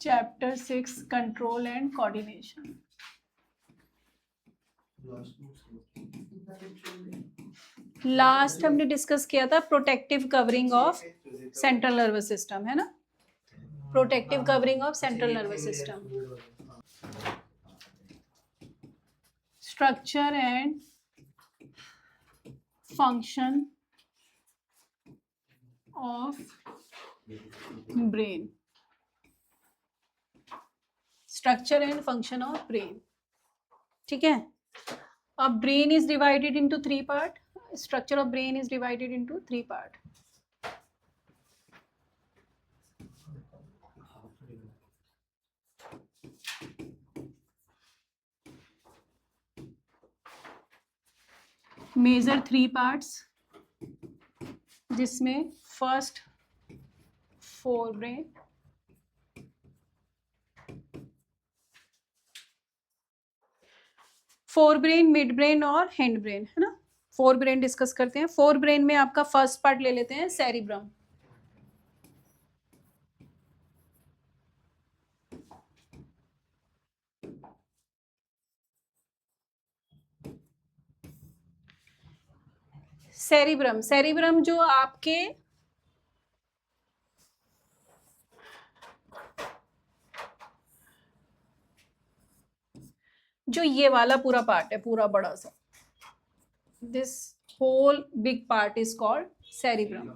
Chapter 6 control and coordination. Last हमने discuss किया था protective covering of central nervous system, है ना, protective covering of central nervous system, structure and function of brain, structure and function of brain. ठीक है, अब brain is divided into 3 part, structure of brain is divided into 3 part. Major 3 parts, जिसमें first forebrain, forebrain, mid brain और hind brain, है ना। Fore brain discuss करते हैं। Fore brain में आपका फर्स्ट पार्ट ले लेते हैं सेरिब्रम। सेरिब्रम, सेरिब्रम जो आपके जो ये वाला पूरा पार्ट है, पूरा बड़ा सा, this whole big part is called cerebrum.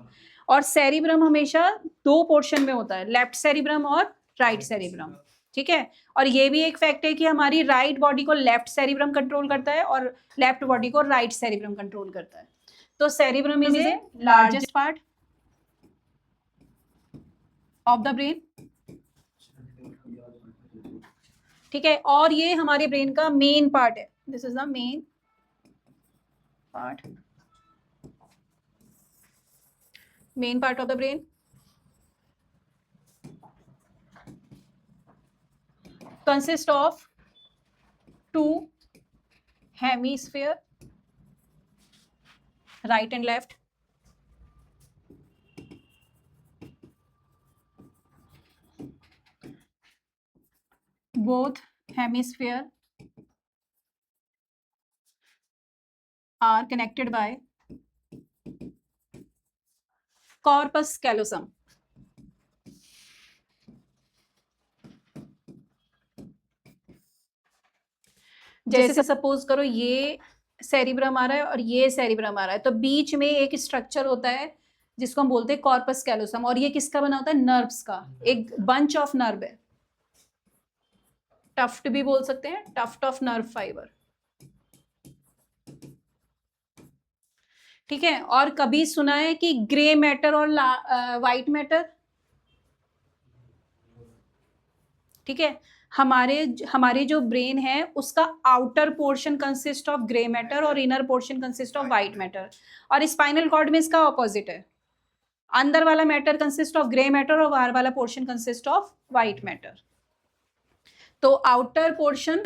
और सेरिब्रम हमेशा 2 पोर्शन में होता है, लेफ्ट सेरिब्रम और राइट सेरिब्रम। ठीक है, और ये भी एक फैक्ट है कि हमारी राइट बॉडी को लेफ्ट सेरिब्रम कंट्रोल करता है और लेफ्ट बॉडी को राइट सेरिब्रम कंट्रोल करता है। तो cerebrum is a largest part of the brain. ठीक है, और ये हमारे ब्रेन का मेन पार्ट है, this is the main part, main part of the brain. Consist of 2 hemisphere, right and left. Both hemisphere are connected by corpus callosum. जैसे suppose करो ये सेरिब्रम आ रहा है और ये सेरिब्रम आ रहा है, तो बीच में एक स्ट्रक्चर होता है जिसको हम बोलते हैं कॉर्पस कैलोसम, और ये किसका बना होता है? नर्व्स का, एक बंच ऑफ नर्व है, टफ्ट भी बोल सकते हैं, टफ्ट ऑफ नर्व फाइबर। ठीक है, और कभी सुना है कि ग्रे मैटर और व्हाइट मैटर? ठीक है, हमारे जो ब्रेन है उसका outer portion consist of grey matter और inner portion consist of white matter, और स्पाइनल कॉर्ड में इसका ऑपोजिट है, अंदर वाला matter consist of grey matter और बाहर वाला portion consist of white matter. तो outer portion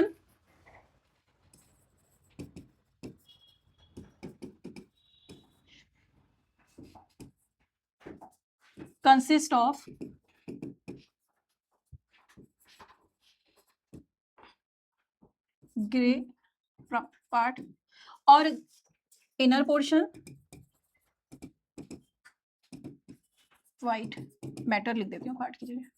consist of grey part और इनर पोर्शन व्हाइट मैटर, लिख देती हूँ पार्ट की जगह।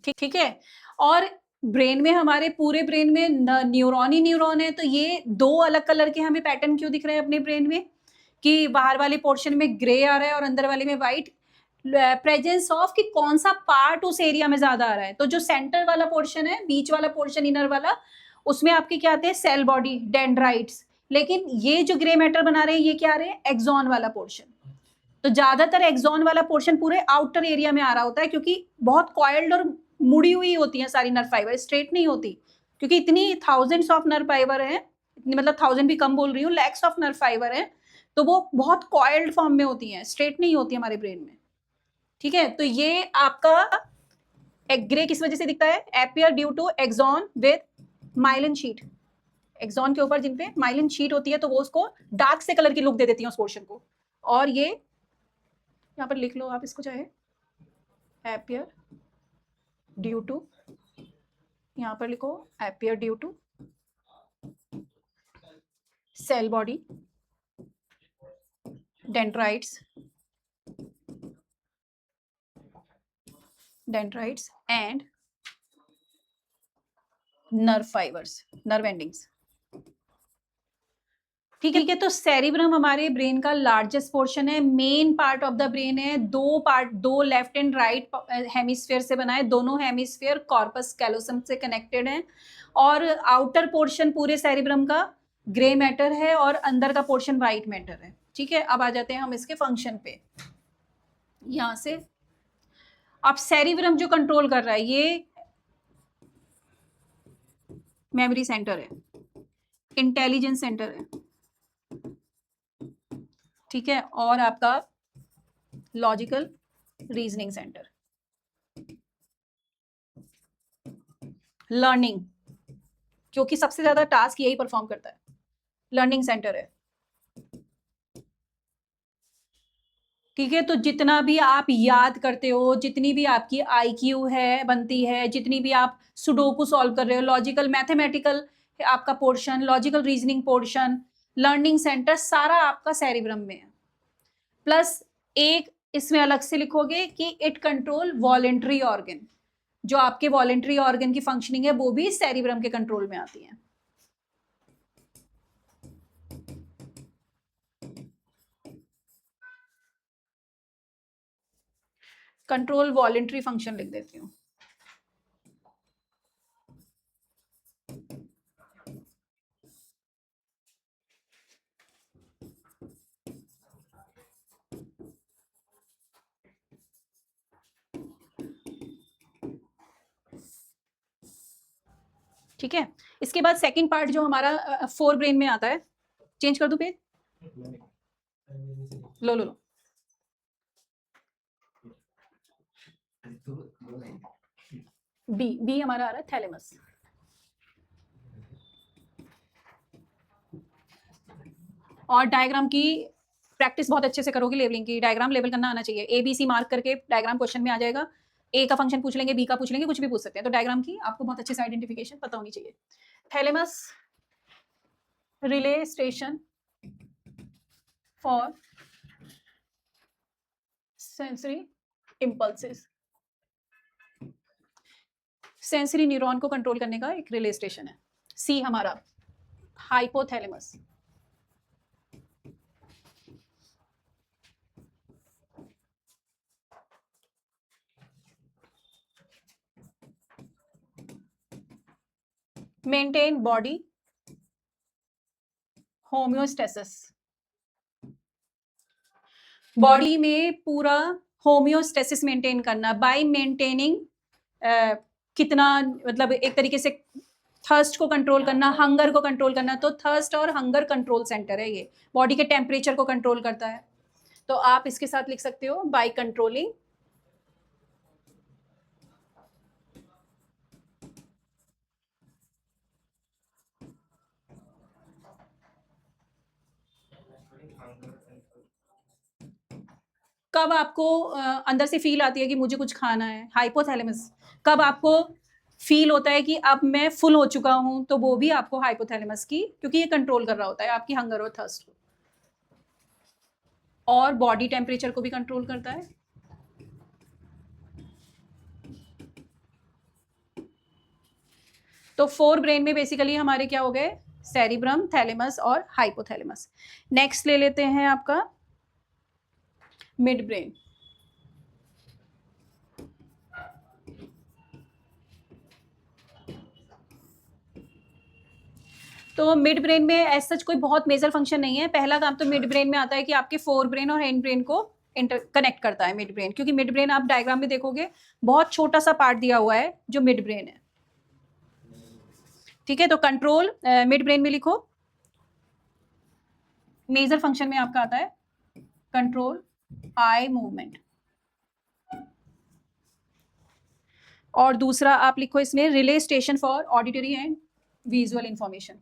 ठीक है, और ब्रेन में, हमारे पूरे ब्रेन में न्यूरॉन ही न्यूरॉन है, तो ये 2 अलग कलर के हमें पैटर्न क्यों दिख रहे हैं अपने ब्रेन में कि बाहर वाले पोर्शन में ग्रे आ रहा है और अंदर वाले में व्हाइट? प्रेजेंस ऑफ कि कौन सा पार्ट उस एरिया में ज्यादा आ रहा है। तो जो सेंटर वाला पोर्शन है, बीच वाला पोर्शन, इनर वाला, उसमें आपके क्या आते हैं? Cell body, dendrites. लेकिन ये जो ग्रे मैटर बना रहे हैं, ये क्या आ रहे हैं? एक्सॉन वाला पोर्शन। तो ज्यादातर एक्सॉन वाला पोर्शन पूरे आउटर एरिया में आ रहा होता है, क्योंकि बहुत कॉइल्ड और मुड़ी हुई होती है सारी नर्व फाइबर, स्ट्रेट नहीं होती, क्योंकि इतनी थाउजेंड्स ऑफ नर्व फाइबर है, इतनी मतलब 1000 भी कम बोल रही हूँ, लैक्स ऑफ नर्व फाइबर है, तो वो बहुत कॉइल्ड फॉर्म में होती हैं, स्ट्रेट नहीं होती हमारे ब्रेन में। ठीक है, तो ये आपका ग्रे किस वजह से दिखता है? Appear due to axon with myelin sheet. Axon के ऊपर जिन पे माइलिन शीट होती है, तो वो उसको डार्क से कलर की लुक दे देती है उस पोर्शन को, और ये यहाँ पर लिख लो आप इसको चाहे, appear ड्यू टू, यहाँ पर लिखो appear due to cell body, dendrites and nerve fibres, nerve endings. ठीक है, तो सेरिब्रम हमारे ब्रेन का लार्जेस्ट पोर्शन है, main part of the brain है, दो लेफ्ट एंड राइट हेमिस्फीयर से बना है, दोनों हेमिस्फीयर कॉर्पस कैलोसम से कनेक्टेड हैं, और आउटर पोर्शन पूरे सेरिब्रम का ग्रे मैटर है और अंदर का पोर्शन व्हाइट मैटर है। ठीक है, अब आ जाते हैं हम इसके फंक्शन पे। यहां से अब सेरिब्रम जो कंट्रोल कर रहा है, ये मेमोरी सेंटर है, इंटेलिजेंस सेंटर है, ठीक है, और आपका लॉजिकल रीजनिंग सेंटर, लर्निंग, क्योंकि सबसे ज्यादा टास्क यही परफॉर्म करता है, लर्निंग सेंटर है। ठीक है, तो जितना भी आप याद करते हो, जितनी भी आपकी IQ है बनती है, जितनी भी आप सुडोकू सॉल्व कर रहे हो, लॉजिकल मैथमेटिकल आपका portion, logical reasoning portion, learning centre, सारा आपका सेरिब्रम में है। प्लस एक इसमें अलग से लिखोगे कि इट कंट्रोल वॉलेंट्री ऑर्गन, जो आपके वॉलेंट्री ऑर्गन की फंक्शनिंग है वो भी सेरिब्रम के कंट्रोल में आती है। कंट्रोल वॉलेंट्री फंक्शन लिख देती हूँ। ठीक है, इसके बाद सेकंड पार्ट जो हमारा फोर ब्रेन में आता है, चेंज कर दूं पेज, लो लो लो, बी हमारा आ रहा है थैलेमस। और डायग्राम की प्रैक्टिस बहुत अच्छे से करोगे, लेवलिंग की, डायग्राम लेवल करना आना चाहिए, ABC मार्क करके डायग्राम क्वेश्चन में आ जाएगा, A का फंक्शन पूछ लेंगे, B का पूछ लेंगे, कुछ भी पूछ सकते हैं, तो डायग्राम की आपको बहुत अच्छे से आइडेंटिफिकेशन पता होनी चाहिए। Thalamus relay station for sensory impulses, sensory neuron को कंट्रोल करने का एक रिले स्टेशन है। C हमारा hypothalamus, maintain body homeostasis, body में पूरा होम्योस्टेसिस मेंटेन करना, बाय मेंटेनिंग कितना, मतलब एक तरीके से थर्स्ट को कंट्रोल करना, हंगर को कंट्रोल करना, तो थर्स्ट और हंगर कंट्रोल सेंटर है ये, बॉडी के टेम्परेचर को कंट्रोल करता है। तो आप इसके साथ लिख सकते हो बाय कंट्रोलिंग कब आपको अंदर से फील आती है कि मुझे कुछ खाना है, हाइपोथैलेमस। कब आपको फील होता है कि अब मैं फुल हो चुका हूं, तो वो भी आपको हाइपोथैलेमस की, क्योंकि ये कंट्रोल कर रहा होता है आपकी हंगर और थर्स्ट को, और बॉडी टेम्परेचर को भी कंट्रोल करता है। तो फोर ब्रेन में बेसिकली हमारे क्या हो गए, सेरिब्रम, थैलेमस और हाइपोथैलेमस। नेक्स्ट ले लेते हैं आपका मिड ब्रेन। तो मिड ब्रेन में एज सच कोई बहुत मेजर फंक्शन नहीं है। पहला काम तो मिड ब्रेन में आता है कि आपके फोर ब्रेन और हैंड ब्रेन को कनेक्ट करता है मिड ब्रेन, क्योंकि मिड ब्रेन आप डायग्राम में देखोगे बहुत छोटा सा पार्ट दिया हुआ है जो मिड ब्रेन है। ठीक है, तो कंट्रोल मिड ब्रेन में लिखो, मेजर फंक्शन में आपका आता है कंट्रोल आई मूवमेंट, और दूसरा आप लिखो इसमें relay station for auditory and visual information.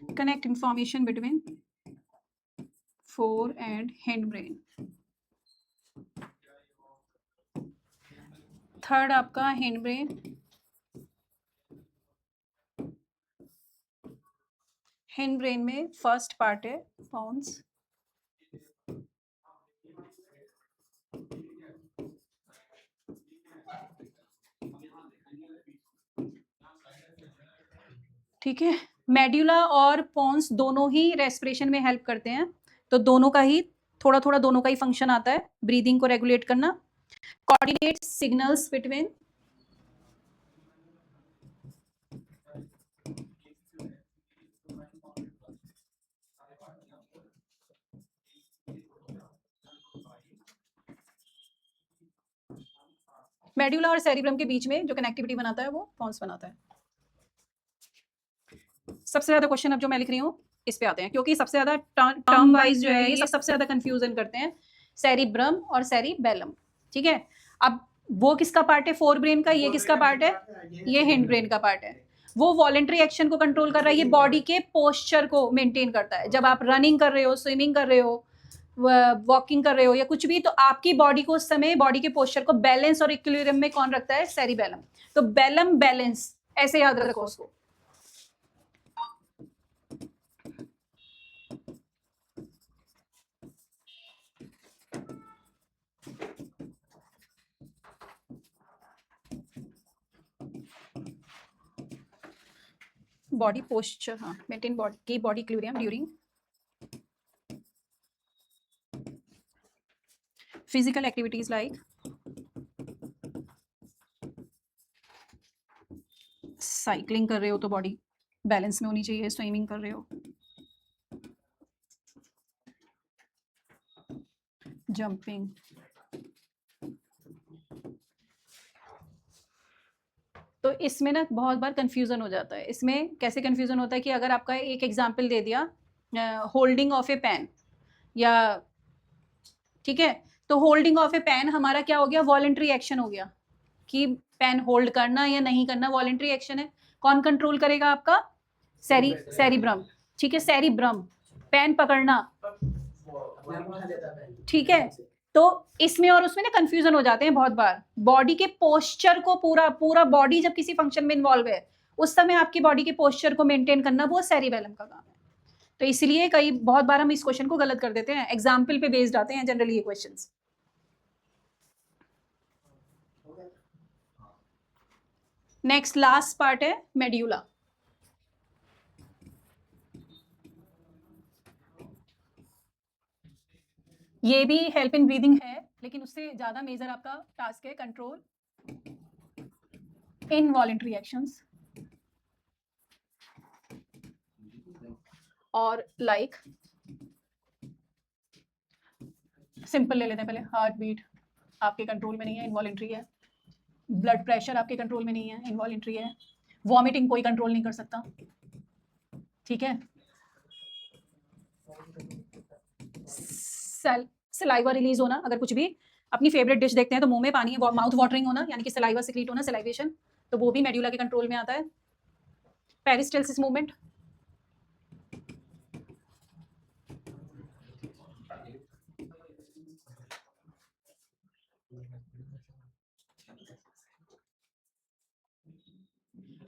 Connect information between fore and hindbrain. Third आपका हिंडब्रेन. हिंडब्रेन में फर्स्ट पार्ट है पॉन्स. ठीक है. मेड्यूला और पॉन्स दोनों ही रेस्पिरेशन में हेल्प करते हैं, तो दोनों का ही थोड़ा थोड़ा दोनों का ही फंक्शन आता है. ब्रीदिंग को रेगुलेट करना, कोऑर्डिनेट सिग्नल्स बिटवीन मेड्यूला और सेरिब्रम के बीच में जो कनेक्टिविटी बनाता है वो पॉन्स बनाता है. सबसे ज्यादा क्वेश्चन अब जो मैं लिख रही हूँ इस पे आते हैं, क्योंकि सबसे ज्यादा टर्म वाइज जो है ये सबसे ज्यादा कंफ्यूजन करते हैं, सेरिब्रम और सेरिबेलम. ठीक है. अब वो किसका पार्ट है फोर ब्रेन का, ये किसका पार्ट है, ये हिंड ब्रेन का पार्ट है. वो वॉलेंट्री एक्शन को कंट्रोल कर रहा है, ये बॉडी के पोस्चर को मेंटेन करता है. जब आप रनिंग कर रहे हो, स्विमिंग कर रहे हो, वॉकिंग कर रहे हो या कुछ भी, तो आपकी बॉडी को उस समय बॉडी के पोस्चर को बैलेंस और इक्विलिब्रियम में कौन रखता है, सेरिबेलम. तो बेलम बैलेंस, ऐसे याद रखो उसको. बॉडी पोस्चर, हाँ, maintain body equilibrium during physical activities like cycling कर रहे हो तो बॉडी बैलेंस में होनी चाहिए, स्विमिंग कर रहे हो, जंपिंग. तो इसमें ना बहुत बार कंफ्यूजन हो जाता है. इसमें कैसे कंफ्यूजन होता है कि अगर आपका एक एग्जांपल दे दिया, होल्डिंग ऑफ ए पेन, या ठीक है, तो होल्डिंग ऑफ ए पेन हमारा क्या हो गया, वॉलेंट्री एक्शन हो गया कि पेन होल्ड करना या नहीं करना वॉलेंट्री एक्शन है. कौन कंट्रोल करेगा, आपका सेरिब्रम. ठीक है, सेरिब्रम, पेन पकड़ना. ठीक है. तो इसमें और उसमें ना कंफ्यूजन हो जाते हैं बहुत बार. बॉडी के पोस्चर को पूरा बॉडी जब किसी फंक्शन में इन्वॉल्व है, उस समय आपकी बॉडी के पोस्चर को मेंटेन करना वो सेरिबेलम का काम है. तो इसलिए बहुत बार हम इस क्वेश्चन को गलत कर देते हैं. एग्जाम्पल पे बेस्ड आते हैं जनरली ये क्वेश्चंस. नेक्स्ट लास्ट पार्ट है मेड्यूला. ये भी हेल्प इन ब्रीदिंग है, लेकिन उससे ज्यादा मेजर आपका टास्क है कंट्रोल इनवॉलेंट्री एक्शंस और लाइक सिंपल ले लेते हैं पहले. हार्ट बीट आपके कंट्रोल में नहीं है, इनवॉलेंट्री है. ब्लड प्रेशर आपके कंट्रोल में नहीं है, इनवॉलेंट्री है. वॉमिटिंग कोई कंट्रोल नहीं कर सकता. ठीक है. सलाइवा रिलीज होना, अगर कुछ भी अपनी फेवरेट डिश देखते हैं तो मुंह में पानी, माउथ वाटरिंग होना, यानी कि सलाइवा सिक्रीट होना, सलाइवेशन, तो वो भी मेड्यूला के कंट्रोल में आता है. पेरिस्टाल्सिस मूवमेंट,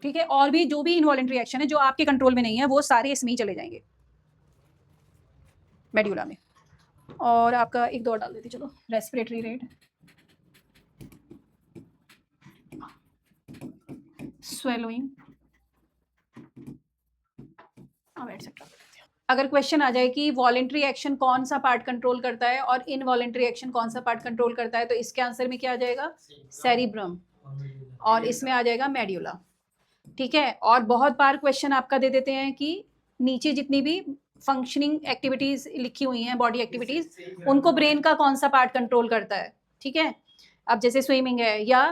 ठीक है. और भी जो भी इनवॉलेंट्री एक्शन है जो आपके कंट्रोल में नहीं है, वो सारे इसमें ही चले जाएंगे मेड्यूला में. और आपका एक दो और डाल देती चलो. Respiratory rate, swallowing, etcetera. अगर क्वेश्चन आ जाए कि वॉलेंट्री एक्शन कौन सा पार्ट कंट्रोल करता है और इनवॉलेंट्री एक्शन कौन सा पार्ट कंट्रोल करता है, तो इसके आंसर में क्या आ जाएगा, सेरिब्रम, और इसमें आ जाएगा मेड्यूला. ठीक है. और बहुत बार क्वेश्चन आपका दे देते हैं कि नीचे जितनी भी फंक्शनिंग एक्टिविटीज लिखी हुई हैं, बॉडी एक्टिविटीज, उनको ब्रेन का कौन सा पार्ट कंट्रोल करता है. ठीक है. अब जैसे स्विमिंग है या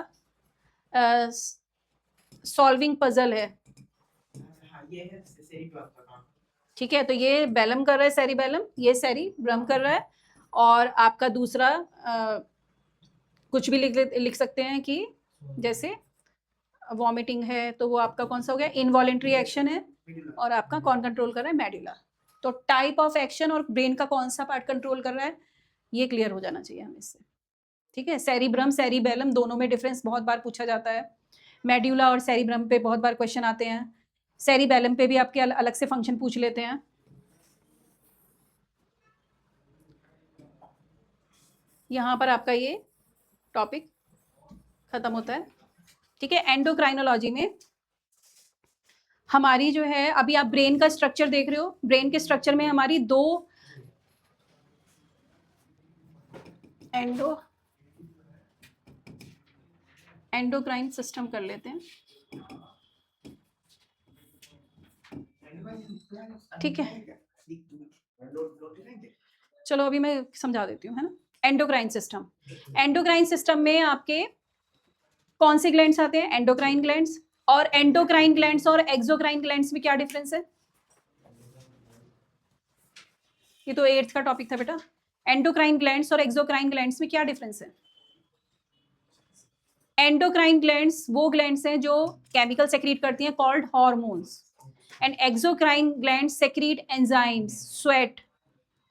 सॉल्विंग पजल है। ठीक है, तो ये बेलम कर रहा है, सेरिबेलम, ये सेरिब्रम कर रहा है। और आपका दूसरा कुछ भी लिख सकते हैं कि जैसे वॉमिटिंग है तो वो आपका कौन सा हो गया, इनवॉलेंट्री एक्शन है। और आपका कौन कंट्रोल कर रहा है, मेडुला। तो टाइप ऑफ एक्शन और ब्रेन का कौन सा पार्ट कंट्रोल कर रहा है, ये क्लियर हो जाना चाहिए हमें इससे। ठीक है, सेरिब्रम सेरिबेलम दोनों में डिफरेंस बहुत बार पूछा जाता है। मेडुला और सेरिब्रम पे बहुत बार क्वेश्चन आते हैं, सेरिबेलम पे भी आपके अलग से फंक्शन पूछ लेते हैं। यहाँ पर आपका ये टॉपिक खत्म होता है। ठीक है, एंडोक्राइनोलॉजी में हमारी जो है, अभी आप ब्रेन का स्ट्रक्चर देख रहे हो, ब्रेन के स्ट्रक्चर में हमारी दो एंडोक्राइन सिस्टम कर लेते हैं। ठीक है, चलो अभी मैं समझा देती हूँ, है ना। एंडोक्राइन सिस्टम में आपके कौन से ग्लैंड्स आते हैं, एंडोक्राइन ग्लैंड्स। और एंडोक्राइन ग्लैंड्स और एक्सोक्राइन ग्लैंड्स में क्या डिफरेंस है, ये तो 8th का टॉपिक था बेटा। एंडोक्राइन ग्लैंड्स और एक्सोक्राइन ग्लैंड्स में क्या डिफरेंस है। एंडोक्राइन ग्लैंड्स वो ग्लैंड्स हैं जो केमिकल सेक्रीट करती हैं called hormones, and exocrine glands secrete enzymes, sweat,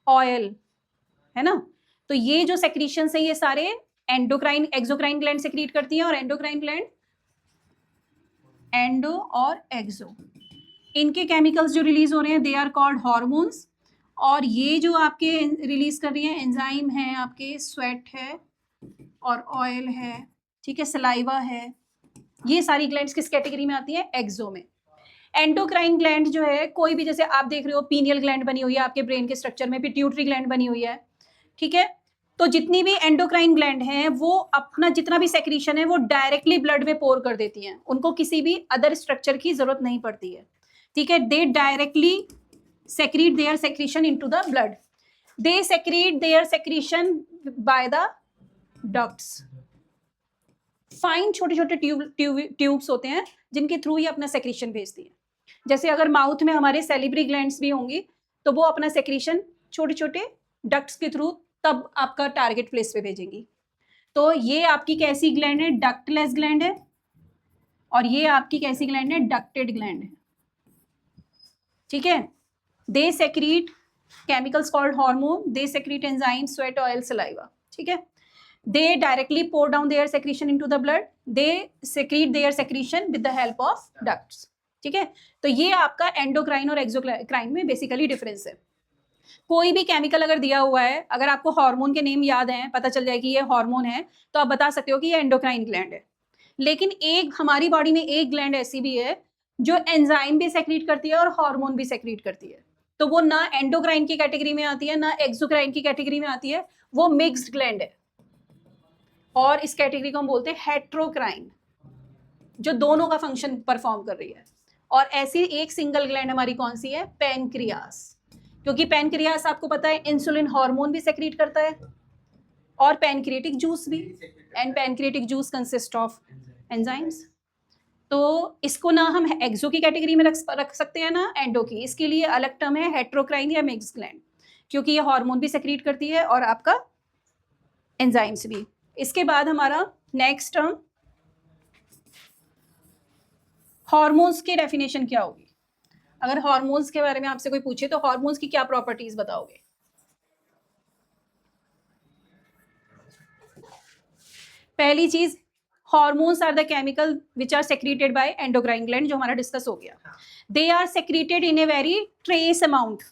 oil, है ना। तो ये जो सेक्रीशंस हैं ये सारे एंडोक्राइन एक्सोक्राइन ग्लैंड सेक्रीट करती हैं। और एंडोक्राइन ग्लैंड, एंडो और एक्सो, इनके केमिकल्स जो रिलीज हो रहे हैं दे आर कॉल्ड हार्मोन्स। और ये जो आपके रिलीज कर रही है एंजाइम है, आपके स्वेट है और ऑयल है, ठीक है, सलाइवा है, ये सारी ग्लैंड्स किस कैटेगरी में आती है, एक्सो में। एंडोक्राइन ग्लैंड जो है, कोई भी, जैसे आप देख रहे हो पीनियल ग्लैंड बनी हुई है आपके ब्रेन के स्ट्रक्चर में, पिट्यूटरी ग्लैंड बनी हुई है। ठीक है, तो जितनी भी एंडोक्राइन ग्लैंड हैं वो अपना जितना भी सेक्रीशन है वो डायरेक्टली ब्लड में पोर कर देती हैं, उनको किसी भी अदर स्ट्रक्चर की जरूरत नहीं पड़ती है। ठीक है, दे directly secrete their secretion into the blood. They secrete their secretion by the ducts. Fine छोटे छोटे ट्यूब्स होते हैं जिनके थ्रू ये अपना सेक्रीशन भेजती है। जैसे अगर माउथ में हमारे सेलिब्री ग्लैंड्स भी होंगी तो वो अपना सेक्रीशन छोटे छोटे डक्ट्स के थ्रू तब आपका टारगेट प्लेस पे भेजेंगी। तो ये आपकी कैसी ग्लैंड है, डक्टलेस ग्लैंड है। और ये आपकी कैसी ग्लैंड है, डक्टेड ग्लैंड है। ठीक है, they secrete chemicals called hormone, they secrete enzymes, sweat, oil, saliva. ठीक है, they directly pour down their secretion into the blood, they secrete their secretion with the help of ducts. ठीक है, तो ये आपका एंडोक्राइन और एक्सोक्राइन में basically difference है। कोई भी केमिकल अगर दिया हुआ है, अगर आपको हार्मोन के नेम याद हैं, पता चल जाए कि ये हार्मोन है, तो आप बता सकते हो कि ये एंडोक्राइन ग्लैंड है। लेकिन एक हमारी बॉडी में एक ग्लैंड ऐसी भी है जो एंजाइम भी सेक्रीट करती है और हार्मोन भी सेक्रीट करती है, तो वो ना एंडोक्राइन की कैटेगरी में आती है ना एक्सोक्राइन की कैटेगरी में आती है, वो मिक्स्ड ग्लैंड है। और इस कैटेगरी को हम बोलते हैं हेट्रोक्राइन, जो दोनों का फंक्शन परफॉर्म कर रही है। और ऐसी एक सिंगल ग्लैंड हमारी कौन सी है, पैनक्रियास, क्योंकि पैनक्रियास आपको पता है इंसुलिन हार्मोन भी सेक्रीट करता है और पैनक्रियाटिक जूस भी, and pancreatic juice consist of enzymes. तो इसको ना हम एक्सो की कैटेगरी में रख सकते हैं ना एंडो की, इसके लिए अलग टर्म है हेट्रोक्राइन या मिक्स्ड ग्लैंड, क्योंकि ये हार्मोन भी सेक्रीट करती है और आपका एंजाइम्स भी। इसके बाद हमारा नेक्स्ट टर्म हार्मोन्स की डेफिनेशन क्या होगी। अगर हार्मोन्स के बारे में आपसे कोई पूछे तो हार्मोन्स की क्या प्रॉपर्टीज बताओगे। पहली चीज, hormones are the chemical which are secreted by endocrine gland, जो हमारा डिस्कस हो गया। They are secreted in a very trace amount.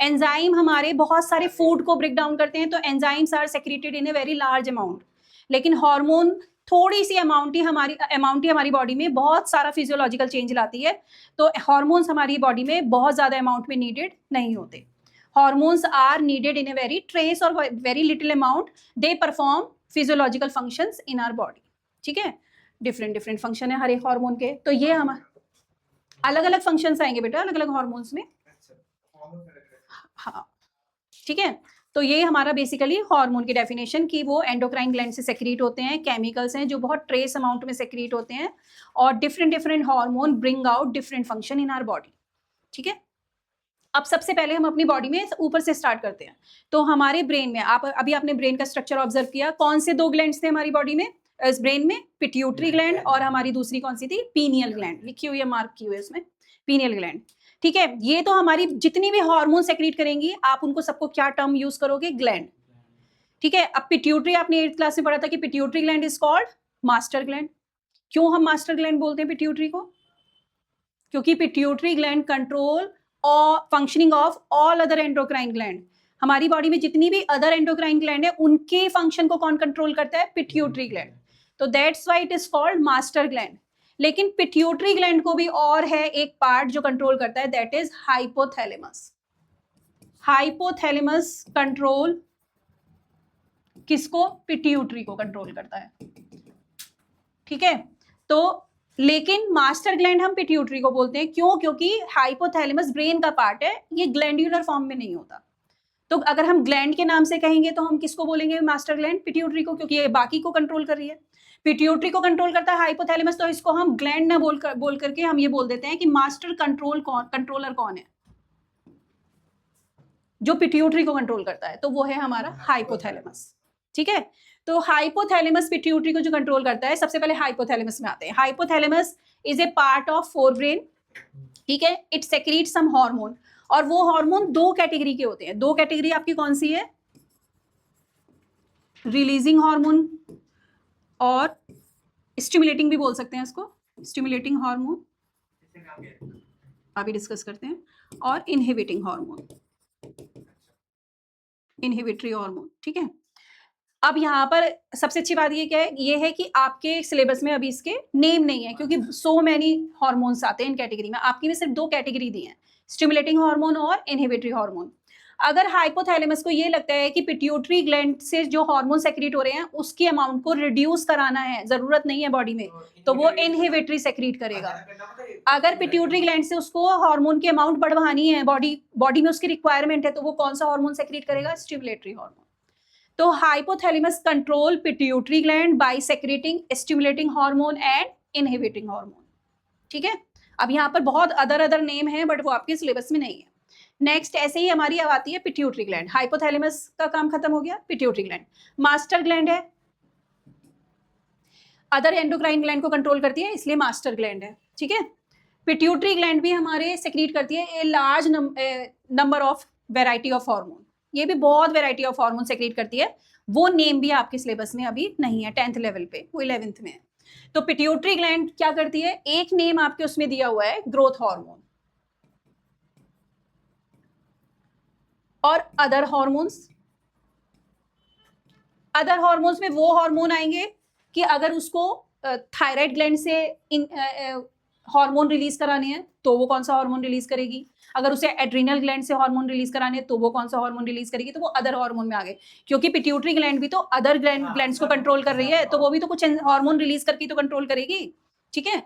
Enzyme हमारे बहुत सारे फूड को ब्रेक डाउन करते हैं, तो enzymes are secreted in a very large amount. लेकिन हार्मोन थोड़ी सी अमाउंट ही हमारी बॉडी में बहुत सारा फिजियोलॉजिकल चेंज लाती है। तो हार्मोन्स हमारी बॉडी में बहुत ज्यादा अमाउंट में नीडेड नहीं होते। Hormones are needed in a very trace और very little amount, they perform physiological functions in our body. ठीक है, डिफरेंट डिफरेंट फंक्शन है हर एक हार्मोन के, तो ये हम अलग अलग फंक्शंस आएंगे बेटा अलग अलग हार्मोन्स में। हाँ, ठीक है, तो ये हमारा बेसिकली हार्मोन की डेफिनेशन कि वो एंडोक्राइन ग्लैंड से सेक्रीट होते हैं, केमिकल्स हैं जो बहुत ट्रेस अमाउंट में सेक्रीट होते हैं और different different hormone bring out different function in our body. ठीक है, अब सबसे पहले हम अपनी बॉडी में ऊपर से स्टार्ट करते हैं। तो हमारे ब्रेन में अभी आपने ब्रेन का स्ट्रक्चर ऑब्जर्व किया, कौन से 2 ग्लैंड्स थे हमारी बॉडी में, इस ब्रेन में? पिट्यूटरी ग्लैंड और हमारी दूसरी कौन सी थी? Pineal gland. लिखी हुई है, मार्क की हुई है उसमें, पीनियल ग्लैंड। ठीक है, ये तो हमारी जितनी भी हार्मोन सेक्रीट करेंगी, आप उनको सबको क्या टर्म यूज करोगे? ग्लैंड। ठीक है, अब पिट्यूटरी आपने 8th क्लास में पढ़ा था कि pituitary gland is called master gland. क्यों हम मास्टर ग्लैंड बोलते हैं पिट्यूटरी को? क्योंकि पिट्यूटरी ग्लैंड कंट्रोल और functioning of all other endocrine gland. हमारी बॉडी में जितनी भी अदर एंडोक्राइन ग्लैंड है, उनके फंक्शन को कौन कंट्रोल करता है? Pituitary gland. तो that's why it is called master gland. लेकिन पिट्यूटरी ग्लैंड को भी और है एक पार्ट जो कंट्रोल करता है, that is hypothalamus. Hypothalamus control किसको? पिट्यूटरी को कंट्रोल करता है। ठीक है, तो लेकिन मास्टर ग्लैंड हम पिट्यूटरी को बोलते हैं। क्यों? क्योंकि हाइपोथैलेमस ब्रेन का पार्ट है, ये ग्लैंड्यूलर फॉर्म में नहीं होता। तो अगर हम ग्लैंड के नाम से कहेंगे तो हम किसको बोलेंगे? मास्टर ग्लैंड, पिट्यूटरी को, क्योंकि ये बाकी को कंट्रोल कर रही है। पिट्यूटरी को कंट्रोल करता है हाइपोथैलेमस, तो इसको हम ग्लैंड ना बोल करके हम ये बोल देते हैं कि मास्टर कंट्रोलर कौन है? जो पिट्यूटरी को कंट्रोल करता है, तो वो है हमारा हाइपोथैलेमस। ठीक है, तो हाइपोथैलेमस पिट्यूटरी को जो कंट्रोल करता है, सबसे पहले हाइपोथैलेमस में आते हैं। Hypothalamus is a part of forebrain. ठीक है, इट सेक्रीट सम हार्मोन, और वो हार्मोन 2 कैटेगरी के होते हैं। 2 कैटेगरी आपकी कौन सी है? रिलीजिंग हार्मोन और स्टिमुलेटिंग भी बोल सकते हैं इसको, स्टिमुलेटिंग हार्मोन अभी डिस्कस करते हैं, और इनहिबिटिंग हार्मोन, इनहिबिटरी हार्मोन। ठीक है, अब यहाँ पर सबसे अच्छी बात ये क्या है? ये है कि आपके सिलेबस में अभी इसके नेम नहीं है, क्योंकि सो मैनी हार्मोन्स आते हैं इन कैटेगरी में। आपकी में सिर्फ 2 कैटेगरी दी हैं, स्टिमुलेटिंग हार्मोन और इनहिबिटरी हार्मोन। अगर हाइपोथैलेमस को ये लगता है कि पिट्यूटरी ग्लैंड से जो हार्मोन सेक्रीट हो रहे हैं उसकी अमाउंट को रिड्यूस कराना है, जरूरत नहीं है बॉडी में, तो वो इनहिबिटरी सेक्रीट करेगा। अगर पिट्यूटरी ग्लैंड से उसको हार्मोन की अमाउंट बढ़वानी है, बॉडी में उसकी रिक्वायरमेंट है, तो वो कौन सा हार्मोन सेक्रीट करेगा? Stimulatory hormone. तो hypothalamus control pituitary gland by secreting stimulating hormone and inhibiting hormone. ठीक है, अब यहाँ पर बहुत अदर नेम है, बट वो आपके सिलेबस में नहीं है। नेक्स्ट ऐसे ही हमारी अब आती है पिट्यूटरी ग्लैंड। हाइपोथैलेमस का काम खत्म हो गया, पिट्यूटरी ग्लैंड मास्टर ग्लैंड है, अदर एंडोक्राइन ग्लैंड को कंट्रोल करती है, इसलिए मास्टर ग्लैंड है। ठीक है, पिट्यूटरी ग्लैंड भी हमारे सेक्रीट करती है a large number of variety of hormone. ये भी बहुत वेराइटी ऑफ हार्मोन सेक्रीट करती है। वो नेम भी आपके सिलेबस में अभी नहीं है, 10th लेवल पे, वो 11th में है। तो पिट्यूटरी ग्लैंड क्या करती है? एक नेम आपके उसमें दिया हुआ है, ग्रोथ हार्मोन। और अदर हार्मोन्स, अदर हार्मोन्स में वो हार्मोन आएंगे कि अगर उसको थायराइड ग्लैंड से हार्मोन रिलीज कराने हैं तो वो कौन सा हार्मोन रिलीज करेगी, अगर उसे एड्रिनल ग्लैंड से हार्मोन रिलीज कराने हैं तो वो कौन सा हार्मोन रिलीज करेगी, तो वो अदर हार्मोन में आ गए। क्योंकि पिट्यूटरी ग्लैंड भी तो अदर ग्लैंड्स को कंट्रोल कर रही है, तो वो भी तो कुछ हार्मोन रिलीज करके तो कंट्रोल करेगी। ठीक है,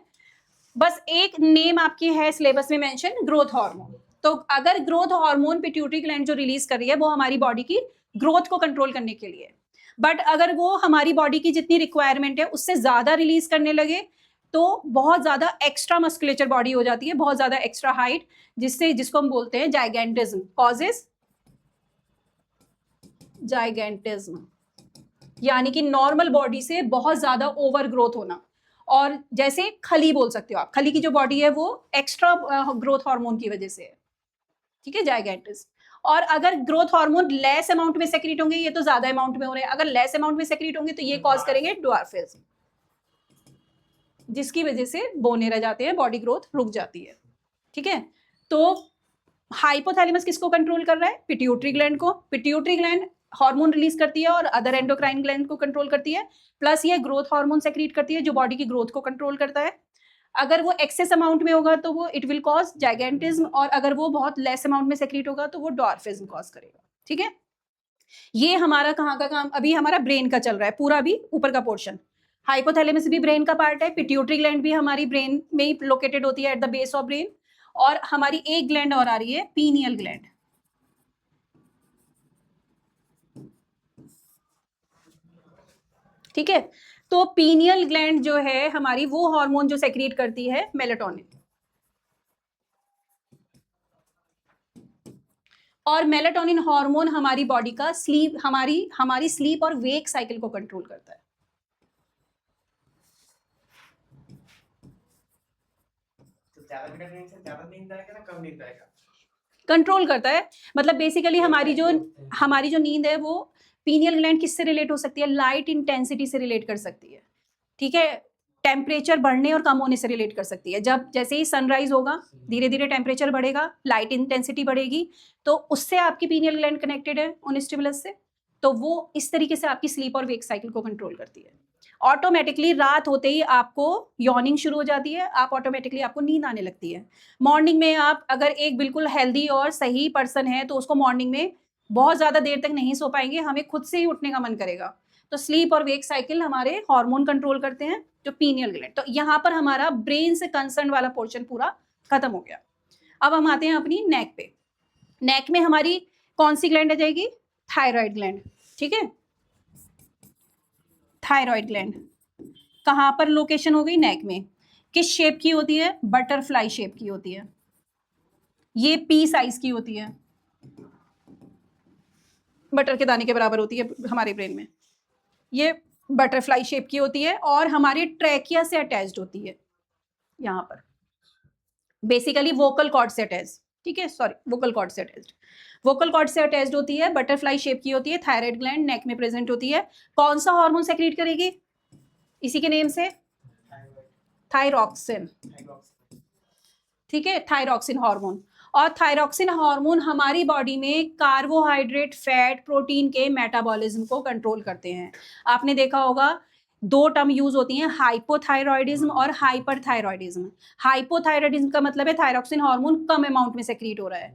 बस एक नेम आपकी है सिलेबस में मेंशन, ग्रोथ हार्मोन। तो अगर ग्रोथ हार्मोन पिट्यूटरी ग्लैंड जो रिलीज कर रही है वो हमारी बॉडी की ग्रोथ को कंट्रोल करने के लिए, बट अगर वो हमारी बॉडी की जितनी रिक्वायरमेंट है उससे ज्यादा रिलीज करने लगे तो बहुत ज्यादा एक्स्ट्रा मस्कुलेचर बॉडी हो जाती है, बहुत ज्यादा एक्स्ट्रा हाइट, जिसको हम बोलते हैं जाइगेंटिज्म, कॉजेस जाइगेंटिज्म, यानी कि नॉर्मल बॉडी से बहुत ज्यादा ओवर ग्रोथ होना। और जैसे खली बोल सकते हो आप, खली की जो बॉडी है वो एक्स्ट्रा ग्रोथ हार्मोन की वजह से है। ठीक है, जाइगेंटिज्म। और अगर ग्रोथ हार्मोन लेस अमाउंट में सेक्रीट होंगे, ये तो ज्यादा अमाउंट में हो रहे हैं, अगर लेस अमाउंट में सेक्रीट होंगे तो ये कॉज करेंगे ड्वार्फिज्म, जिसकी वजह से बोने रह जाते हैं, बॉडी ग्रोथ रुक जाती है। ठीक है, तो हाइपोथैलेमस किसको कंट्रोल कर रहा है? पिट्यूटरी ग्लैंड को। पिट्यूटरी ग्लैंड हार्मोन रिलीज करती है और अदर एंडोक्राइन ग्लैंड को कंट्रोल करती है, प्लस ये ग्रोथ हार्मोन सेक्रीट करती है जो बॉडी की ग्रोथ को कंट्रोल करता है। अगर वो एक्सेस अमाउंट में होगा तो वो इट विल कॉज जाइगेंटिज्म, और अगर वो बहुत लेस अमाउंट में सेक्रीट होगा तो वो ड्वार्फिज्म कॉज करेगा। ठीक है, ये हमारा कहाँ का काम? अभी हमारा ब्रेन का चल रहा है पूरा, भी ऊपर का पोर्शन। हाइपोथैलेमस भी ब्रेन का पार्ट है, पिट्यूटरी ग्लैंड भी हमारी ब्रेन में ही लोकेटेड होती है, at the base of brain. और हमारी एक ग्लैंड और आ रही है, पीनियल ग्लैंड। ठीक है। तो पीनियल ग्लैंड जो है हमारी, वो हार्मोन जो सेक्रेट करती है मेलाटोनिन, और मेलाटोनिन हार्मोन हमारी बॉडी का स्लीप, हमारी स्लीप और वेक साइकिल को कंट्रोल करता है। तो ज्यादा विटामिन से ज्यादा नींद आएगा ना कम नींद आएगा? कंट्रोल करता है, मतलब बेसिकली हमारी जो नींद है वो पीनियल ग्लैंड किससे रिलेट हो सकती है, लाइट इंटेंसिटी से रिलेट कर सकती है, ठीक है। टेम्परेचर बढ़ने और कम होने से रिलेट कर सकती है। जब जैसे ही सनराइज होगा, धीरे धीरे टेम्परेचर बढ़ेगा, लाइट इंटेंसिटी बढ़ेगी, तो उससे आपकी पीनियल ग्लैंड कनेक्टेड है उन स्टिमुलस से, तो वो इस तरीके से आपकी स्लीप और वेक साइकिल को कंट्रोल करती है। ऑटोमेटिकली रात होते ही आपको यॉर्निंग शुरू हो जाती है, ऑटोमेटिकली आपको नींद आने लगती है। मॉर्निंग में आप अगर एक बिल्कुल हेल्दी और सही पर्सन है तो उसको मॉर्निंग में बहुत ज़्यादा देर तक नहीं सो पाएंगे, हमें खुद से ही उठने का मन करेगा। तो स्लीप और वेक साइकिल हमारे हार्मोन कंट्रोल करते हैं, जो पीनियल ग्लैंड। तो यहाँ पर हमारा ब्रेन से कंसर्न वाला पोर्शन पूरा खत्म हो गया। अब हम आते हैं अपनी नेक पे। नेक में हमारी कौन सी ग्लैंड आ जाएगी, थायराइड ग्लैंड, ठीक है। थायराइड ग्लैंड कहाँ पर लोकेशन हो गई, नेक में। किस शेप की होती है, बटरफ्लाई शेप की होती है, ये पी साइज की होती है, बटर के दाने के बराबर होती है हमारे ब्रेन में। ये बटरफ्लाई शेप की होती है और हमारी ट्रैकिया से अटैच्ड होती है, यहाँ पर बेसिकली वोकल कॉर्ड से अटैच, ठीक है, सॉरी वोकल कॉर्ड से अटैच्ड, वोकल कॉर्ड से अटैच्ड होती है, बटरफ्लाई शेप की होती है। थायराइड ग्लैंड नेक में प्रेजेंट होती है। कौन सा हार्मोन सेक्रेट करेगी, इसी के नेम से, थायरॉक्सिन, ठीक है, थायरॉक्सिन हार्मोन। और थायरॉक्सिन हार्मोन हमारी बॉडी में कार्बोहाइड्रेट, फैट, प्रोटीन के मेटाबॉलिज्म को कंट्रोल करते हैं। आपने देखा होगा दो टर्म यूज होती हैं, हाइपोथायरॉयडिज्म और हाइपरथायरॉयडिज्म। हाइपोथायरॉयडिज्म का मतलब है थायरॉक्सिन हार्मोन कम अमाउंट में सेक्रीट हो रहा है,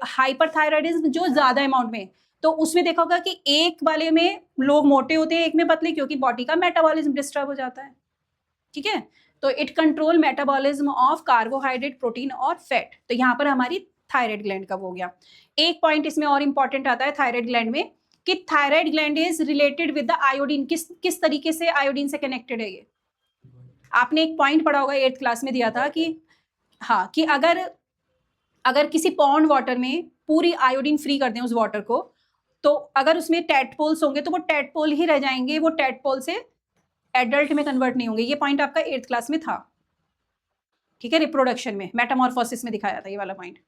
हाइपरथायरॉयडिज्म जो ज्यादा अमाउंट में। तो उसमें देखा होगा कि एक वाले में लोग मोटे होते हैं, एक में पतले, क्योंकि बॉडी का मेटाबॉलिज्म डिस्टर्ब हो जाता है, ठीक है। तो it control metabolism of carbohydrate, protein और फैट। तो यहाँ पर हमारी थायराइड ग्लैंड का हो गया। एक पॉइंट इसमें और इंपॉर्टेंट आता है थायराइड ग्लैंड में, कि thyroid gland is related with the iodine. किस तरीके से आयोडीन से कनेक्टेड है ये, आपने एक पॉइंट पढ़ा होगा 8th क्लास में दिया था कि हाँ, कि अगर किसी पॉन्ड वाटर में पूरी आयोडीन फ्री कर दें उस वाटर को, तो अगर उसमें टैडपोल्स होंगे तो वो टैडपोल ही रह जाएंगे, वो टैडपोल से एडल्ट में कन्वर्ट नहीं होंगे। ये पॉइंट आपका 8th क्लास में था, ठीक है, रिप्रोडक्शन में, मेटामॉर्फोसिस में दिखाया था ये वाला पॉइंट।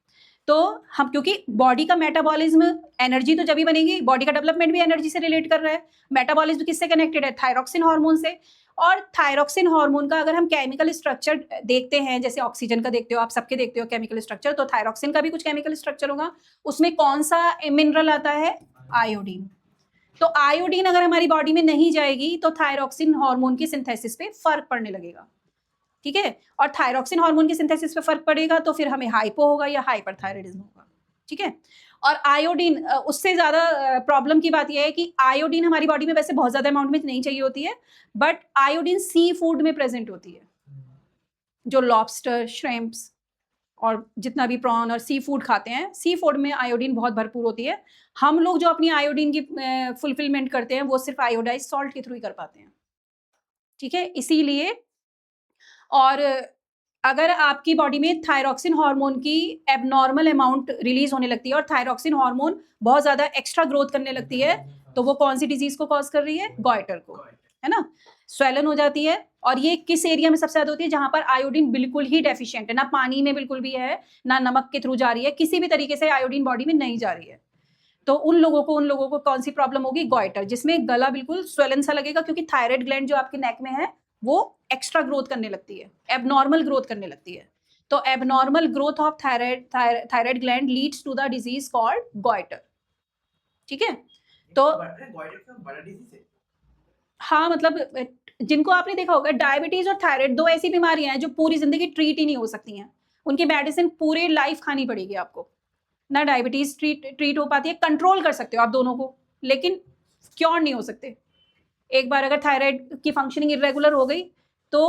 तो हम, क्योंकि बॉडी का मेटाबॉलिज्म, एनर्जी तो जब ही बनेगी, बॉडी का डेवलपमेंट भी एनर्जी से रिलेट कर रहा है। मेटाबॉलिज्म किससे कनेक्टेड है, थायरॉक्सिन हार्मोन से। और थायरॉक्सिन हार्मोन का अगर हम केमिकल स्ट्रक्चर देखते हैं, जैसे ऑक्सीजन का देखते हो, आप सबके देखते हो केमिकल स्ट्रक्चर, तो थायरॉक्सिन का भी कुछ केमिकल स्ट्रक्चर होगा। उसमें कौन सा मिनरल आता है, आयोडीन। तो आयोडीन अगर हमारी बॉडी में नहीं जाएगी तो थायरॉक्सिन हार्मोन की सिंथेसिस पे फर्क पड़ने लगेगा, ठीक है। और थायरॉक्सिन हार्मोन की सिंथेसिस पे फर्क पड़ेगा तो फिर हमें हाइपो होगा या हाइपरथायराइडिज्म होगा, ठीक है। और आयोडीन, उससे ज्यादा प्रॉब्लम की बात यह है कि आयोडीन हमारी बॉडी में वैसे बहुत ज्यादा अमाउंट में नहीं चाहिए होती है, बट आयोडीन सी फूड में प्रेजेंट होती है, जो लॉबस्टर, श्रिम्प्स और जितना भी प्रॉन और सी फूड खाते हैं, सी फूड में आयोडीन बहुत भरपूर होती है। हम लोग जो अपनी आयोडीन की फुलफिलमेंट करते हैं वो सिर्फ आयोडाइज सॉल्ट के थ्रू ही कर पाते हैं, ठीक है, इसीलिए। और अगर आपकी बॉडी में थायरॉक्सिन हार्मोन की एबनॉर्मल अमाउंट रिलीज होने लगती है और थायरॉक्सिन हार्मोन बहुत ज्यादा एक्स्ट्रा ग्रोथ करने लगती है, तो वो कौन सी डिजीज को कॉज कर रही है, गॉइटर को, है ना, स्वेलन हो जाती है। और ये किस एरिया में सबसे ज्यादा होती है, जहां पर आयोडीन बिल्कुल ही डेफिशिएंट है, ना पानी में बिल्कुल भी है, ना नमक के थ्रू जा रही है, किसी भी तरीके से आयोडीन बॉडी में नहीं जा रही है। तो उन लोगों को कौन सी प्रॉब्लम होगी, गॉइटर, जिसमें गला बिल्कुल स्वेलन सा लगेगा, क्योंकि थायराइड ग्लैंड जो आपके नेक में है वो एक्स्ट्रा ग्रोथ करने लगती है, एबनॉर्मल ग्रोथ करने लगती है। तो abnormal growth of thyroid gland leads to the disease called goitre, ठीक है। तो हाँ, मतलब जिनको आपने देखा होगा, डायबिटीज और थायराइड दो ऐसी बीमारियां हैं जो पूरी जिंदगी ट्रीट ही नहीं हो सकती हैं, उनकी मेडिसिन पूरे लाइफ खानी पड़ेगी आपको। ना डायबिटीज ट्रीट हो पाती है, कंट्रोल कर सकते हो आप दोनों को, लेकिन क्योर नहीं हो सकते। एक बार अगर थायराइड की फंक्शनिंग इरेगुलर हो गई तो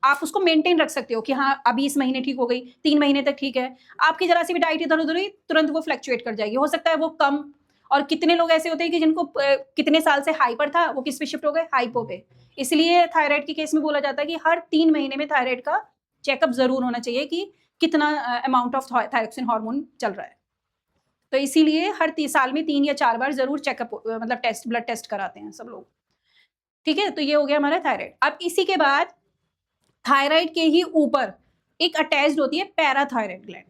आप उसको मेंटेन रख सकते हो कि हाँ अभी इस महीने ठीक हो गई, 3 महीने तक ठीक है, आपकी जरा सी भी डाइट इधर उधर हुई तुरंत वो फ्लक्चुएट कर जाएगी, हो सकता है वो कम और कितने लोग ऐसे होते हैं कि जिनको कितने साल से हाइपर था, वो किस पे शिफ्ट हो गए, हाइपो पे। इसलिए थायराइड के केस में बोला जाता है कि हर 3 महीने में थायराइड का चेकअप जरूर होना चाहिए कि कितना अमाउंट ऑफ थायरोक्सिन हार्मोन चल रहा है। तो इसीलिए हर साल में 3 या 4 बार जरूर चेकअप मतलब टेस्ट, ब्लड टेस्ट कराते हैं सब लोग। ठीक है, तो ये हो गया हमारा थायराइड। अब इसी के बाद थायराइड के ही ऊपर एक अटैच्ड होती है पैराथायराइड ग्लैंड।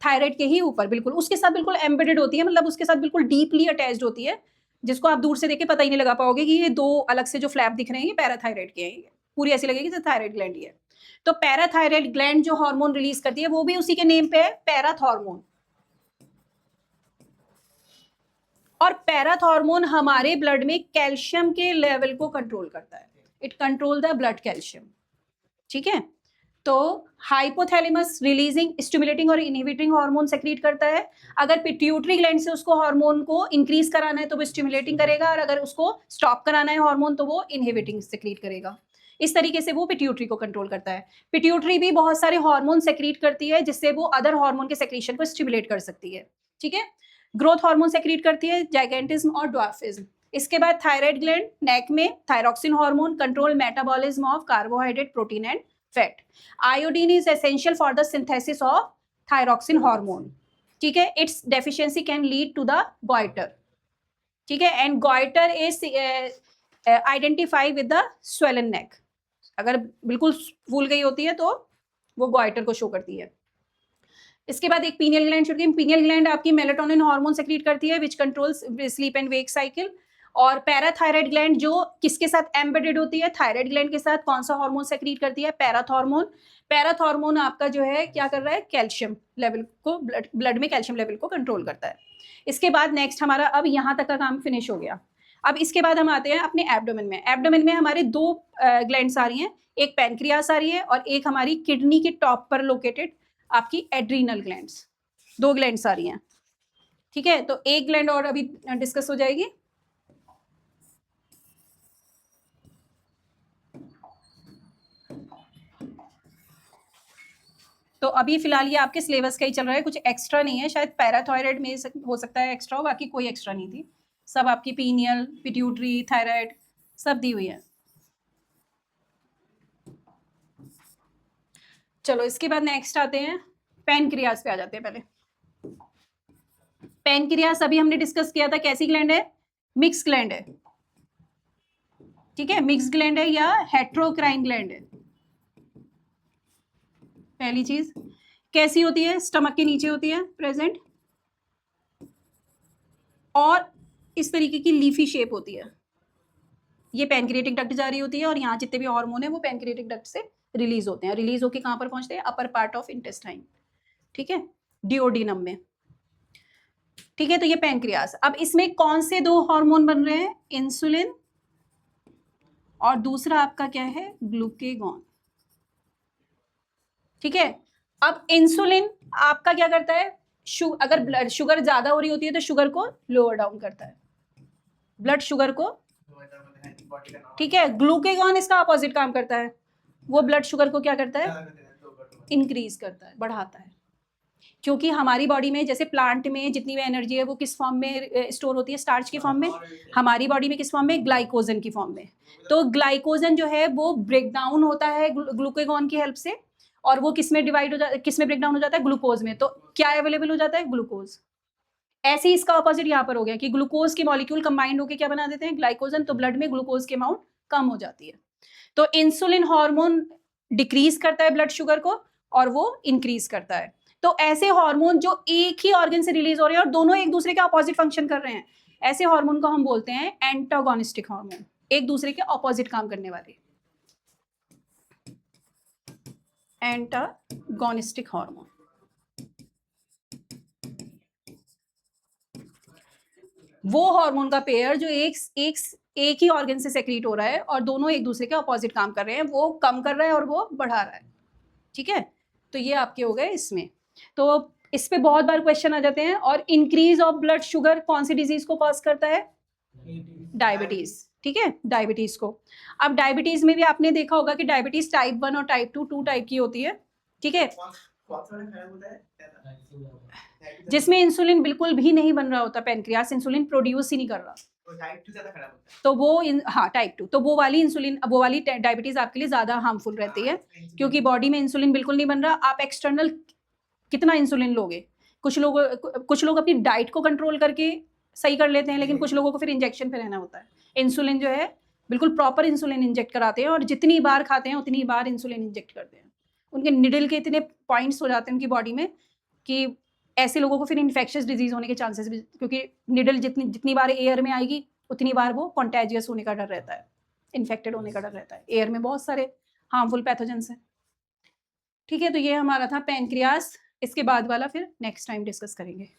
थायराइड के ही ऊपर बिल्कुल उसके साथ बिल्कुल एम्बेडेड होती है, मतलब उसके साथ बिल्कुल डीपली अटैच्ड होती है, जिसको आप दूर से देख के पता ही नहीं लगा पाओगे कि ये 2 अलग से जो फ्लैप दिख रहे हैं ये पैराथायराइड के हैं, पूरी ऐसी लगेगी जैसे थायराइड ग्लैंड ही है। तो पैराथायराइड ग्लैंड जो हार्मोन रिलीज करती है वो भी उसी के नेम पे है, पैराथॉर्मोन। और पैराथॉर्मोन हमारे ब्लड में कैल्शियम के लेवल को कंट्रोल करता है, it control the blood calcium. ठीक है, तो हाइपोथैलेमस रिलीजिंग स्टिमुलेटिंग और इनहिबिटिंग हार्मोन सेक्रीट करता है। अगर पिट्यूटरी ग्लैंड से उसको हार्मोन को इंक्रीज कराना है तो वो स्टिमुलेटिंग करेगा, और अगर उसको स्टॉप कराना है हार्मोन तो वो इनहिबिटिंग सेक्रीट करेगा। इस तरीके से वो पिट्यूटरी को कंट्रोल करता है। पिट्यूटरी भी बहुत सारे हार्मोन सेक्रीट करती है जिससे वो अदर हार्मोन के सेक्रीशन को स्टिमुलेट कर सकती है। ठीक है, ग्रोथ हार्मोन सेक्रीट करती है, जाइगेंटिज्म और ड्वार्फिज्म। इसके बाद थायराइड ग्लैंड नेक में thyroxine hormone control metabolism of carbohydrate, protein and fat. Iodine is essential for the synthesis of thyroxine hormone. ठीक है, its deficiency can lead to the goiter. ठीक है, and goiter is identify with the swollen neck. अगर बिल्कुल फूल गई होती है तो वो गॉइटर को शो करती है। इसके बाद एक पीनियल ग्लैंड छूट गई। पीनियल ग्लैंड आपकी मेलाटोनिन हार्मोन सेक्रीट करती है विच controls sleep and wake cycle. और पैराथायराइड ग्लैंड जो किसके साथ एम्बेडेड होती है, थायराइड ग्लैंड के साथ, कौन सा हार्मोन सेक्रीट करती है, पैराथॉर्मोन। पैराथॉर्मोन आपका जो है क्या कर रहा है, कैल्शियम लेवल को, ब्लड में कैल्शियम लेवल को कंट्रोल करता है। इसके बाद नेक्स्ट हमारा अब यहाँ तक का काम फिनिश हो गया। अब इसके बाद हम आते हैं अपने एब्डोमेन में। एब्डोमेन में हमारे 2 ग्लैंड्स आ रही हैं, एक पैनक्रियास आ रही है और एक हमारी किडनी के टॉप पर लोकेटेड आपकी एड्रीनल ग्लैंड्स। 2 ग्लैंड्स आ रही हैं। ठीक है, तो एक ग्लैंड और अभी डिस्कस हो जाएगी। तो अभी फिलहाल ये आपके सिलेबस का ही चल रहा है, कुछ एक्स्ट्रा नहीं है। शायद पैराथायराइड में हो सकता है एक्स्ट्रा हो, बाकी कोई एक्स्ट्रा नहीं थी। सब आपकी पीनियल, पिट्यूटरी, थायराइड सब दी हुई है। चलो इसके बाद नेक्स्ट आते हैं पैनक्रियास पे आ जाते हैं। पहले पैनक्रियास अभी हमने डिस्कस किया था, कैसी ग्लैंड है, मिक्स ग्लैंड है। ठीक है, मिक्स ग्लैंड है या हेट्रोक्राइन ग्लैंड है। पहली चीज कैसी होती है, स्टमक के नीचे होती है प्रेजेंट, और इस तरीके की लीफी शेप होती है। ये पैनक्रिएटिक डक्ट जा रही होती है और यहाँ जितने भी हार्मोन है वो पैनक्रिएटिक डक्ट से रिलीज होते हैं। रिलीज होके कहाँ पर पहुंचते हैं, अपर पार्ट ऑफ इंटेस्टाइन। ठीक है, डिओडिनम में। ठीक है, तो ये पैनक्रियास। अब इसमें कौन से 2 हार्मोन बन रहे हैं, इंसुलिन और दूसरा आपका क्या है, ग्लूकेगॉन। ठीक है, अब इंसुलिन आपका क्या करता है, अगर ब्लड शुगर ज्यादा हो रही होती है तो शुगर को लोअर डाउन करता है, ब्लड शुगर को। ठीक है, ग्लूकेगॉन इसका अपोजिट काम करता है, वो ब्लड शुगर को क्या करता है, इंक्रीज करता है, बढ़ाता है। क्योंकि हमारी बॉडी में जैसे प्लांट में जितनी भी एनर्जी है वो किस फॉर्म में स्टोर होती है, स्टार्च की फॉर्म में। हमारी बॉडी में किस फॉर्म में, ग्लाइकोजन की फॉर्म में। तो ग्लाइकोजन जो है वो ब्रेक डाउन होता है ग्लूकेगॉन की हेल्प से, और वो किस में डिवाइड हो जाता, किस में ब्रेक डाउन हो जाता है, ग्लूकोज में। तो क्या अवेलेबल हो जाता है, ग्लूकोज। ऐसे ही इसका ऑपोजिट यहाँ पर हो गया कि ग्लूकोज के मॉलिक्यूल कंबाइंड होकर क्या बना देते हैं, ग्लाइकोजन। तो ब्लड में ग्लूकोज की अमाउंट कम हो जाती है। तो इंसुलिन हार्मोन डिक्रीज करता है ब्लड शुगर को और वो इंक्रीज करता है। तो ऐसे हार्मोन जो एक ही ऑर्गन से रिलीज हो रहे हैं और दोनों एक दूसरे के अपोजिट फंक्शन कर रहे हैं, ऐसे हार्मोन को हम बोलते हैं एंटागोनिस्टिक हार्मोन, एक दूसरे के अपोजिट काम करने वाले, एंटागोनिस्टिक हार्मोन। वो हार्मोन का पेयर जो एक ही ऑर्गन से सेक्रीट हो रहा है और दोनों एक दूसरे के अपोजिट काम कर रहे हैं, वो कम कर रहा है और वो बढ़ा रहा है। ठीक है, तो ये आपके हो गए इसमें। तो इस पे बहुत बार क्वेश्चन आ जाते हैं। और इंक्रीज ऑफ ब्लड शुगर कौन सी डिजीज को कॉज करता है, डायबिटीज। ठीक है, डायबिटीज को। अब डायबिटीज में भी आपने देखा होगा कि डायबिटीज टाइप 1 और टाइप 2 टाइप की होती है। ठीक है, जिसमें इंसुलिन बिल्कुल भी नहीं बन रहा होता, पेनक्रियास इंसुलिन प्रोड्यूस ही नहीं कर रहा, टाइप 2 ज्यादा खराब होता है। तो वो हाँ टाइप 2, तो वो वाली इंसुलिन, वो वाली डायबिटीज आपके लिए ज़्यादा हार्मफुल रहती है, क्योंकि बॉडी में इंसुलिन बिल्कुल नहीं बन रहा। आप एक्सटर्नल कितना इंसुलिन लोगे? कुछ लोग अपनी डाइट को कंट्रोल करके सही कर लेते हैं, लेकिन कुछ लोगों को फिर इंजेक्शन पे रहना होता है। इंसुलिन जो है बिल्कुल प्रॉपर इंसुलिन इंजेक्ट कराते हैं, और जितनी बार खाते हैं उतनी बार इंसुलिन इंजेक्ट करते हैं। उनके निडल के इतने पॉइंट्स हो जाते हैं उनकी बॉडी में कि ऐसे लोगों को फिर इन्फेक्शियस डिजीज होने के चांसेस भी, क्योंकि निडल जितनी बार एयर में आएगी उतनी बार वो कॉन्टेजियस होने का डर रहता है, इन्फेक्टेड होने का डर रहता है। एयर में बहुत सारे हार्मफुल पैथोजेंस हैं। ठीक है, तो ये हमारा था पैनक्रियास। इसके बाद वाला फिर नेक्स्ट टाइम डिस्कस करेंगे।